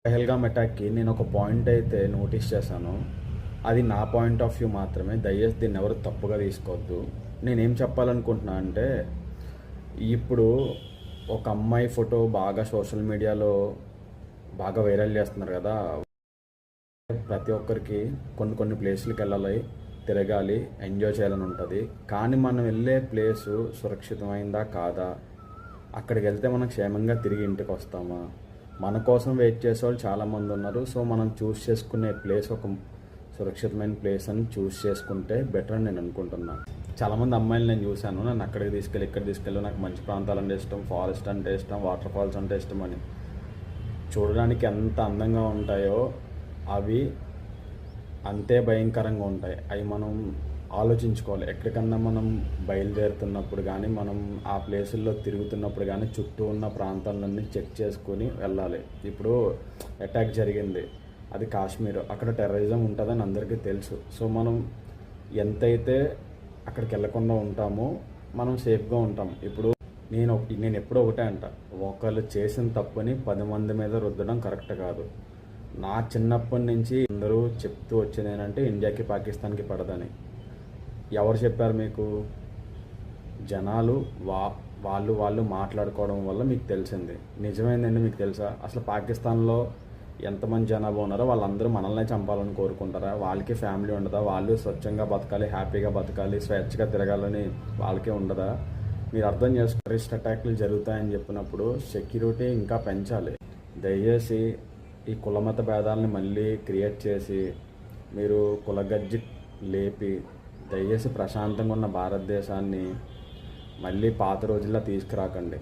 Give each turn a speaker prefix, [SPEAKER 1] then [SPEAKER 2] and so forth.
[SPEAKER 1] పహల్గామ్ అటాక్కి నేను ఒక పాయింట్ అయితే నోటీస్ చేశాను. అది నా పాయింట్ ఆఫ్ వ్యూ మాత్రమే. దయచేసి దీన్ని ఎవరు తప్పుగా తీసుకోవద్దు. నేనేం చెప్పాలనుకుంటున్నా అంటే, ఇప్పుడు ఒక అమ్మాయి ఫోటో బాగా సోషల్ మీడియాలో బాగా వైరల్ చేస్తున్నారు కదా. ప్రతి ఒక్కరికి కొన్ని కొన్ని ప్లేస్లకి వెళ్ళాలి, తిరగాలి, ఎంజాయ్ చేయాలని ఉంటుంది. కానీ మనం వెళ్ళే ప్లేసు సురక్షితమైందా కాదా, అక్కడికి వెళ్తే మనం క్షేమంగా తిరిగి ఇంటికి వస్తామా, మన కోసం వెయిట్ చేసే వాళ్ళు చాలామంది ఉన్నారు. సో మనం చూస్ చేసుకునే ప్లేస్ ఒక సురక్షితమైన ప్లేస్ అని చూస్ చేసుకుంటే బెటర్ అని నేను అనుకుంటున్నాను. చాలామంది అమ్మాయిలు నేను చూశాను, నన్ను అక్కడికి తీసుకెళ్ళి ఇక్కడ తీసుకెళ్ళి, నాకు మంచి ప్రాంతాలు అంటే ఇష్టం, ఫారెస్ట్ అంటే ఇష్టం, వాటర్ ఫాల్స్ అంటే ఇష్టం అని. చూడడానికి ఎంత అందంగా ఉంటాయో అవి అంతే భయంకరంగా ఉంటాయి. అవి మనం ఆలోచించుకోవాలి. ఎక్కడికన్నా మనం బయలుదేరుతున్నప్పుడు కానీ, మనం ఆ ప్లేసుల్లో తిరుగుతున్నప్పుడు కానీ, చుట్టూ ఉన్న ప్రాంతాలన్నీ చెక్ చేసుకొని వెళ్ళాలి. ఇప్పుడు అటాక్ జరిగింది, అది కాశ్మీర్, అక్కడ టెర్రరిజం ఉంటుందని అందరికీ తెలుసు. సో మనం ఎంతైతే అక్కడికి వెళ్ళకుండా ఉంటామో మనం సేఫ్గా ఉంటాం. ఇప్పుడు నేను ఎప్పుడూ ఒకటే అంట, ఒకళ్ళు చేసిన తప్పుని 10 మంది మీద రుద్దడం కరెక్ట్ కాదు. నా చిన్నప్పటి నుంచి అందరూ చెప్తూ వచ్చేది ఏంటంటే ఇండియాకి పాకిస్తాన్కి పడదని. ఎవరు చెప్పారు మీకు? జనాలు వాళ్ళు మాట్లాడుకోవడం వల్ల మీకు తెలిసింది. నిజమైందండి మీకు తెలుసా? అసలు పాకిస్తాన్లో ఎంతమంది జనాభా ఉన్నారో వాళ్ళందరూ మనల్నే చంపాలని కోరుకుంటారా? వాళ్ళకి ఫ్యామిలీ ఉండదా? వాళ్ళు స్వచ్ఛంగా బతకాలి, హ్యాపీగా బతకాలి, స్వేచ్ఛగా తిరగాలని వాళ్ళకే ఉండదా? మీరు అర్థం చేసుకో. టెర్రరిస్ట్ అటాక్లు జరుగుతాయని చెప్పినప్పుడు సెక్యూరిటీ ఇంకా పెంచాలి. దయచేసి ఈ కులమత భేదాలని మళ్ళీ క్రియేట్ చేసి మీరు కులగజ్జి లేపి దయచేసి ప్రశాంతంగా ఉన్న భారతదేశాన్ని మళ్ళీ పాత రోజుల్లో తీసుకురాకండి.